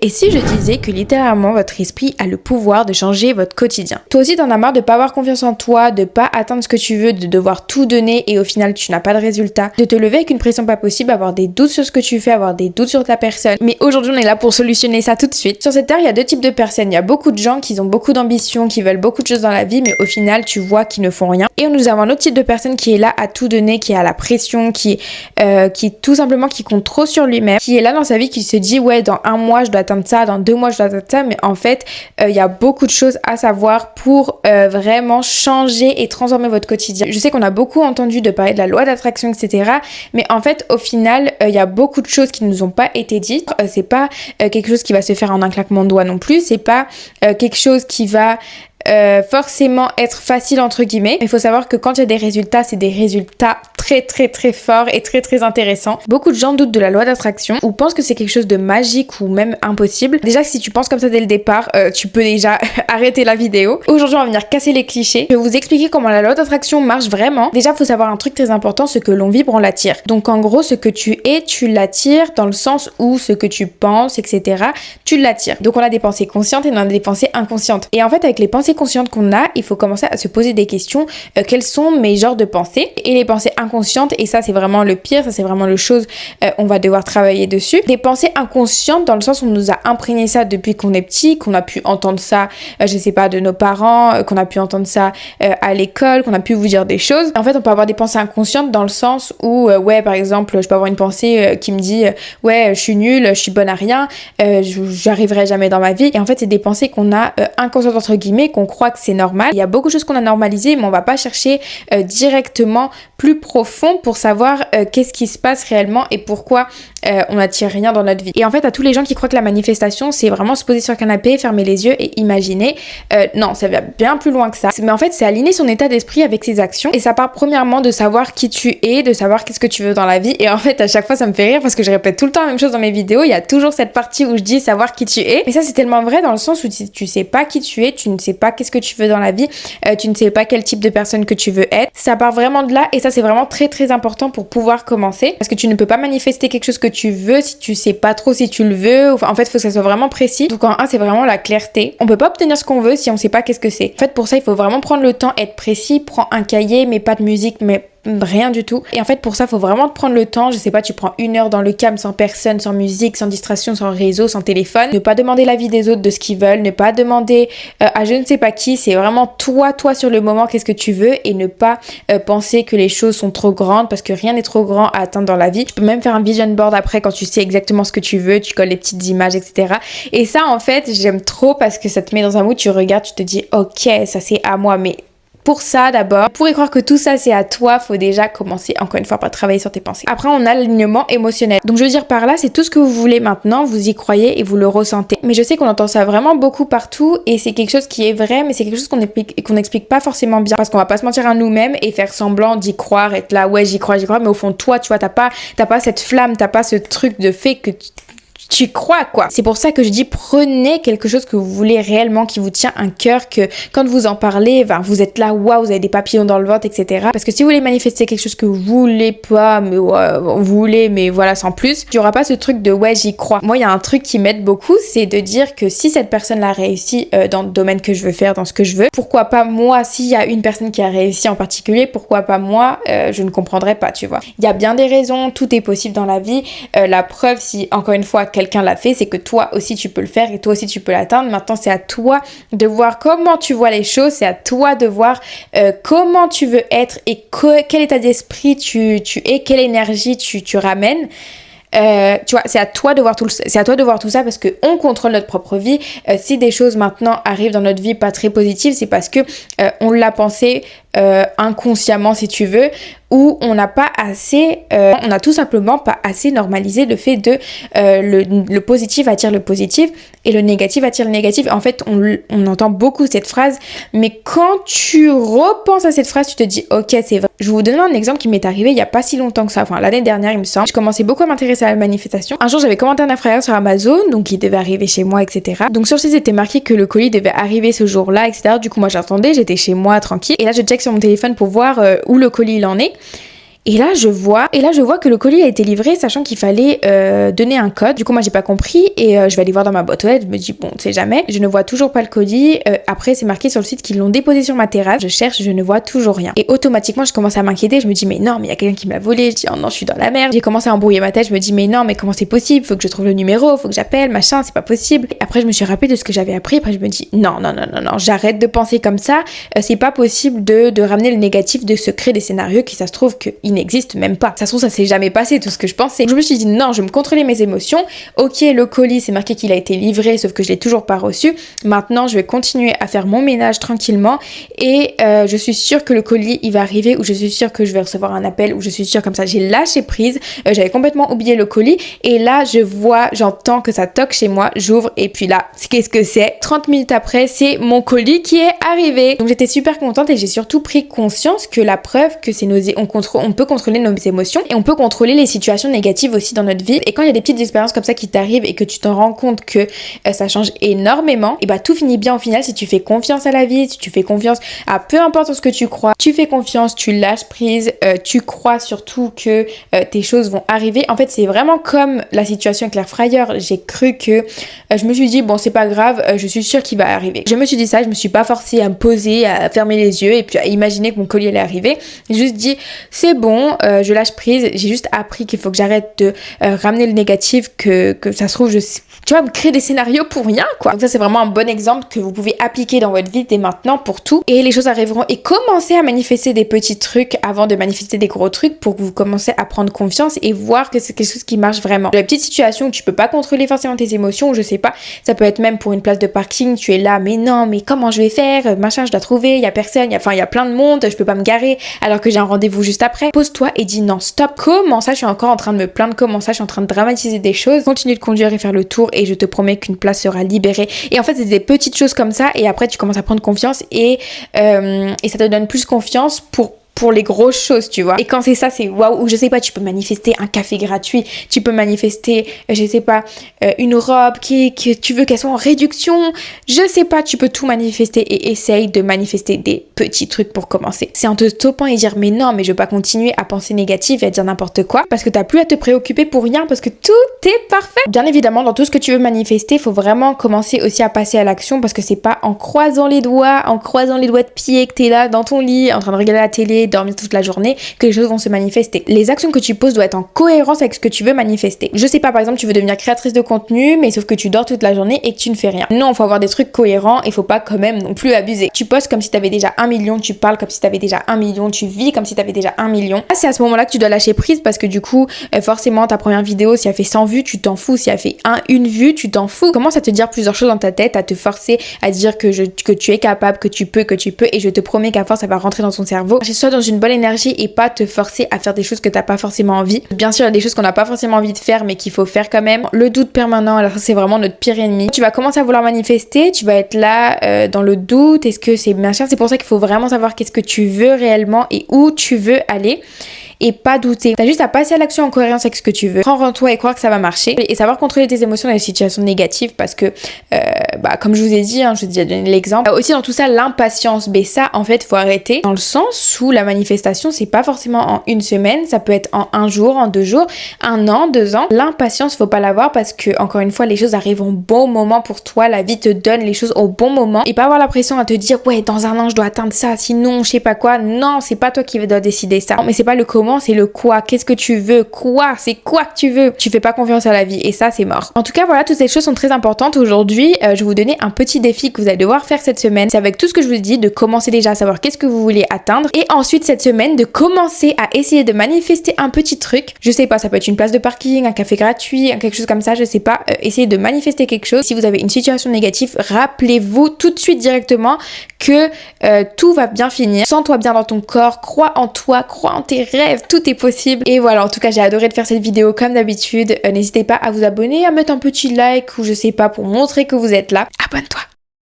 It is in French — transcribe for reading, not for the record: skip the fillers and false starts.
Et si je disais que littéralement votre esprit a le pouvoir de changer votre quotidien? Toi aussi t'en as marre de pas avoir confiance en toi, de pas atteindre ce que tu veux, de devoir tout donner et au final tu n'as pas de résultat, de te lever avec une pression pas possible, avoir des doutes sur ce que tu fais, avoir des doutes sur ta personne. Mais aujourd'hui on est là pour solutionner ça tout de suite. Sur cette terre il y a deux types de personnes. Il y a beaucoup de gens qui ont beaucoup d'ambition, qui veulent beaucoup de choses dans la vie, mais au final tu vois qu'ils ne font rien. Et nous avons un autre type de personne qui est là à tout donner, qui a la pression, qui tout simplement qui compte trop sur lui-même, qui est là dans sa vie, qui se dit ouais dans un mois je dois atteindre ça, dans 2 mois je dois atteindre ça, mais en fait il y a beaucoup de choses à savoir pour vraiment changer et transformer votre quotidien. Je sais qu'on a beaucoup entendu de parler de la loi d'attraction, etc. Mais en fait au final il y a beaucoup de choses qui ne nous ont pas été dites. C'est pas quelque chose qui va se faire en un claquement de doigts non plus, c'est pas quelque chose qui va forcément être facile entre guillemets. Il faut savoir que quand il y a des résultats, c'est des résultats très très très forts et très très intéressants. Beaucoup de gens doutent de la loi d'attraction ou pensent que c'est quelque chose de magique ou même impossible. Déjà si tu penses comme ça dès le départ, tu peux déjà arrêter la vidéo. Aujourd'hui on va venir casser les clichés. Je vais vous expliquer comment la loi d'attraction marche vraiment. Déjà faut savoir un truc très important, ce que l'on vibre on l'attire. Donc en gros ce que tu es, tu l'attires dans le sens où ce que tu penses, etc. tu l'attires. Donc on a des pensées conscientes et on a des pensées inconscientes. Et en fait avec les pensées conscientes qu'on a, il faut commencer à se poser des questions. Quels sont mes genres de pensées? Et les pensées inconscientes, et ça c'est vraiment le pire, ça c'est vraiment le chose, on va devoir travailler dessus. Des pensées inconscientes dans le sens où on nous a imprégné ça depuis qu'on est petit, qu'on a pu entendre ça, je sais pas, de nos parents, qu'on a pu entendre ça à l'école, qu'on a pu vous dire des choses. En fait on peut avoir des pensées inconscientes dans le sens où ouais par exemple je peux avoir une pensée qui me dit ouais je suis nulle, je suis bonne à rien, j'arriverai jamais dans ma vie. Et en fait c'est des pensées qu'on a inconscientes entre guillemets, qu'on croit que c'est normal. Il y a beaucoup de choses qu'on a normalisées, mais on va pas chercher directement plus profond pour savoir qu'est-ce qui se passe réellement et pourquoi on n'attire rien dans notre vie. Et en fait, à tous les gens qui croient que la manifestation, c'est vraiment se poser sur le canapé, fermer les yeux et imaginer, non, ça va bien plus loin que ça. Mais en fait, c'est aligner son état d'esprit avec ses actions. Et ça part premièrement de savoir qui tu es, de savoir qu'est-ce que tu veux dans la vie. Et en fait, à chaque fois, ça me fait rire parce que je répète tout le temps la même chose dans mes vidéos. Il y a toujours cette partie où je dis savoir qui tu es. Mais ça, c'est tellement vrai dans le sens où tu sais pas qui tu es, tu ne sais pas qu'est-ce que tu veux dans la vie, tu ne sais pas quel type de personne que tu veux être. Ça part vraiment de là et ça, c'est vraiment très très important pour pouvoir commencer parce que tu ne peux pas manifester quelque chose que tu veux si tu sais pas trop si tu le veux. Enfin, en fait, il faut que ça soit vraiment précis. Donc en un, c'est vraiment la clarté. On peut pas obtenir ce qu'on veut si on sait pas qu'est-ce que c'est. En fait, pour ça, il faut vraiment prendre le temps, être précis, prends un cahier, mais pas de musique, mais rien du tout. Et en fait pour ça faut vraiment te prendre le temps, je sais pas, tu prends 1 heure dans le calme, sans personne, sans musique, sans distraction, sans réseau, sans téléphone. Ne pas demander l'avis des autres de ce qu'ils veulent, ne pas demander à je ne sais pas qui. C'est vraiment toi sur le moment, qu'est-ce que tu veux, et ne pas penser que les choses sont trop grandes parce que rien n'est trop grand à atteindre dans la vie. Tu peux même faire un vision board après quand tu sais exactement ce que tu veux, tu colles les petites images, etc. Et ça en fait j'aime trop parce que ça te met dans un mood, tu regardes, tu te dis ok ça c'est à moi. Mais pour ça d'abord, pour y croire que tout ça c'est à toi, faut déjà commencer encore une fois par travailler sur tes pensées. Après on a l'alignement émotionnel. Donc je veux dire par là, c'est tout ce que vous voulez maintenant, vous y croyez et vous le ressentez. Mais je sais qu'on entend ça vraiment beaucoup partout et c'est quelque chose qui est vrai, mais c'est quelque chose qu'on n'explique pas forcément bien parce qu'on va pas se mentir à nous-mêmes et faire semblant d'y croire, être là ouais j'y crois, mais au fond toi tu vois t'as pas cette flamme, t'as pas ce truc de fait que tu crois quoi. C'est pour ça que je dis prenez quelque chose que vous voulez réellement, qui vous tient à cœur, que quand vous en parlez, ben, vous êtes là, waouh, vous avez des papillons dans le ventre, etc. Parce que si vous voulez manifester quelque chose que vous voulez pas, mais vous voulez, mais voilà, sans plus, il y aura pas ce truc de ouais, j'y crois. Moi, il y a un truc qui m'aide beaucoup, c'est de dire que si cette personne-là réussit dans le domaine que je veux faire, dans ce que je veux, pourquoi pas moi, s'il y a une personne qui a réussi en particulier, pourquoi pas moi, je ne comprendrais pas, tu vois. Il y a bien des raisons, tout est possible dans la vie. La preuve, si encore une fois quelqu'un l'a fait, c'est que toi aussi tu peux le faire et toi aussi tu peux l'atteindre. Maintenant c'est à toi de voir comment tu vois les choses, c'est à toi de voir comment tu veux être et quel état d'esprit tu es, quelle énergie tu ramènes. Tu vois, c'est à toi de voir tout ça parce que on contrôle notre propre vie. Si des choses maintenant arrivent dans notre vie pas très positives, c'est parce que on l'a pensé inconsciemment si tu veux, ou on n'a pas assez, on a tout simplement pas assez normalisé le fait de le positif attire le positif et le négatif attire le négatif. En fait, on entend beaucoup cette phrase, mais quand tu repenses à cette phrase, tu te dis ok, c'est vrai. Je vais vous donner un exemple qui m'est arrivé il y a pas si longtemps que ça, enfin l'année dernière il me semble. Je commençais beaucoup à m'intéresser à la manifestation. Un jour j'avais commandé un infrarouge sur Amazon, donc il devait arriver chez moi, etc. Donc sur le site c'était marqué que le colis devait arriver ce jour-là, etc. Du coup moi j'attendais, j'étais chez moi tranquille, et là je check sur mon téléphone pour voir où le colis il en est. Et là je vois que le colis a été livré, sachant qu'il fallait donner un code. Du coup moi j'ai pas compris et je vais aller voir dans ma boîte aux lettres. Je me dis bon, on sait jamais. Je ne vois toujours pas le colis. Après c'est marqué sur le site qu'ils l'ont déposé sur ma terrasse. Je cherche, je ne vois toujours rien. Et automatiquement je commence à m'inquiéter. Je me dis mais non, mais il y a quelqu'un qui me l'a volé. Je dis oh non, je suis dans la merde. J'ai commencé à embrouiller ma tête. Je me dis mais non, mais comment c'est possible? Faut que je trouve le numéro, faut que j'appelle, machin, c'est pas possible. Et après je me suis rappelé de ce que j'avais appris. Après je me dis non, j'arrête de penser comme ça. C'est pas possible de ramener le négatif, de se créer des scénarios qui ça se trouve qu'ils n'existent même pas. De toute façon ça s'est jamais passé tout ce que je pensais. Donc, je me suis dit non, je vais me contrôler mes émotions. Ok, le colis c'est marqué qu'il a été livré, sauf que je l'ai toujours pas reçu. Maintenant je vais continuer à faire mon ménage tranquillement et je suis sûre que le colis il va arriver, ou je suis sûre que je vais recevoir un appel, ou je suis sûre, comme ça j'ai lâché prise. J'avais complètement oublié le colis et là j'entends que ça toque chez moi, j'ouvre et puis là qu'est-ce que c'est? 30 minutes après c'est mon colis qui est arrivé. Donc j'étais super contente et j'ai surtout pris conscience que la preuve que c'est on peut contrôler nos émotions et on peut contrôler les situations négatives aussi dans notre vie. Et quand il y a des petites expériences comme ça qui t'arrivent et que tu t'en rends compte que ça change énormément, et bah tout finit bien au final si tu fais confiance à la vie, si tu fais confiance à peu importe ce que tu crois, tu fais confiance, tu lâches prise, tu crois surtout que tes choses vont arriver. En fait c'est vraiment comme la situation avec l'air fryer. J'ai cru que je me suis dit bon c'est pas grave, je suis sûre qu'il va arriver. Je me suis dit ça, je me suis pas forcée à me poser, à fermer les yeux et puis à imaginer que mon colis allait arriver. J'ai juste dit c'est bon, je lâche prise. J'ai juste appris qu'il faut que j'arrête de ramener le négatif, que ça se trouve tu vas me créer des scénarios pour rien quoi. Donc ça c'est vraiment un bon exemple que vous pouvez appliquer dans votre vie dès maintenant pour tout, et les choses arriveront. Et commencez à manifester des petits trucs avant de manifester des gros trucs pour que vous commencez à prendre confiance et voir que c'est quelque chose qui marche vraiment. La petite situation où tu peux pas contrôler forcément tes émotions, ou je sais pas, ça peut être même pour une place de parking, tu es là mais non mais comment je vais faire, machin, je dois trouver, il y a personne, il y a plein de monde, je peux pas me garer alors que j'ai un rendez-vous juste après. Pose-toi et dis non, stop. Comment ça je suis encore en train de me plaindre, comment ça je suis en train de dramatiser des choses. Continue de conduire et faire le tour et je te promets qu'une place sera libérée. Et en fait c'est des petites choses comme ça et après tu commences à prendre confiance et ça te donne plus confiance pour les grosses choses, tu vois. Et quand c'est ça, c'est waouh. Ou je sais pas, tu peux manifester un café gratuit, tu peux manifester, je sais pas, une robe que tu veux qu'elle soit en réduction, je sais pas, tu peux tout manifester et essaye de manifester des petits trucs pour commencer. C'est en te stoppant et dire mais non, mais je veux pas continuer à penser négatif et à dire n'importe quoi, parce que t'as plus à te préoccuper pour rien, parce que tout est parfait. Bien évidemment, dans tout ce que tu veux manifester, faut vraiment commencer aussi à passer à l'action, parce que c'est pas en croisant les doigts de pied que t'es là dans ton lit en train de regarder la télé, dormir toute la journée, que les choses vont se manifester. Les actions que tu poses doivent être en cohérence avec ce que tu veux manifester. Je sais pas, par exemple, tu veux devenir créatrice de contenu, mais sauf que tu dors toute la journée et que tu ne fais rien. Non, il faut avoir des trucs cohérents et faut pas quand même non plus abuser. Tu postes comme si t'avais déjà 1 million, tu parles comme si t'avais déjà 1 million, tu vis comme si t'avais déjà 1 million. Là, c'est à ce moment-là que tu dois lâcher prise, parce que du coup, forcément, ta première vidéo, si elle fait 100 vues, tu t'en fous. Si elle fait une vue, tu t'en fous. Commence à te dire plusieurs choses dans ta tête, à te forcer à dire que tu es capable, que tu peux, et je te promets qu'à force, ça va rentrer dans ton cerveau. Sois dans une bonne énergie et pas te forcer à faire des choses que t'as pas forcément envie. Bien sûr, il y a des choses qu'on n'a pas forcément envie de faire, mais qu'il faut faire quand même. Le doute permanent, alors ça c'est vraiment notre pire ennemi. Tu vas commencer à vouloir manifester, tu vas être là dans le doute, est-ce que c'est machin. C'est pour ça qu'il faut vraiment savoir qu'est-ce que tu veux réellement et où tu veux aller. Et pas douter. T'as juste à passer à l'action en cohérence avec ce que tu veux. Prendre en toi et croire que ça va marcher. Et savoir contrôler tes émotions dans les situations négatives, parce que, comme je vous ai dit, je vous ai déjà donné l'exemple. Aussi dans tout ça, l'impatience. Mais ça, en fait, faut arrêter. Dans le sens où la manifestation, c'est pas forcément en une semaine. Ça peut être en 1 jour, en 2 jours, 1 an, 2 ans. L'impatience, faut pas l'avoir, parce que, encore une fois, les choses arrivent au bon moment pour toi. La vie te donne les choses au bon moment. Et pas avoir la pression à te dire, ouais, dans 1 an, je dois atteindre ça. Sinon, je sais pas quoi. Non, c'est pas toi qui dois décider ça. Non, mais c'est pas le comment, c'est le quoi. Qu'est-ce que tu veux? Quoi? C'est quoi que tu veux? Tu fais pas confiance à la vie et ça, c'est mort. En tout cas, voilà, toutes ces choses sont très importantes. Aujourd'hui, je vais vous donner un petit défi que vous allez devoir faire cette semaine. C'est avec tout ce que je vous ai dit, de commencer déjà à savoir qu'est-ce que vous voulez atteindre, et ensuite cette semaine de commencer à essayer de manifester un petit truc. Je sais pas, ça peut être une place de parking, un café gratuit, quelque chose comme ça, je sais pas. Essayez de manifester quelque chose. Si vous avez une situation négative, rappelez-vous tout de suite directement que tout va bien finir. Sens-toi bien dans ton corps, crois en toi, crois en tes rêves, tout est possible. Et voilà, en tout cas, j'ai adoré de faire cette vidéo comme d'habitude. N'hésitez pas à vous abonner, à mettre un petit like ou je sais pas pour montrer que vous êtes là. Abonne-toi.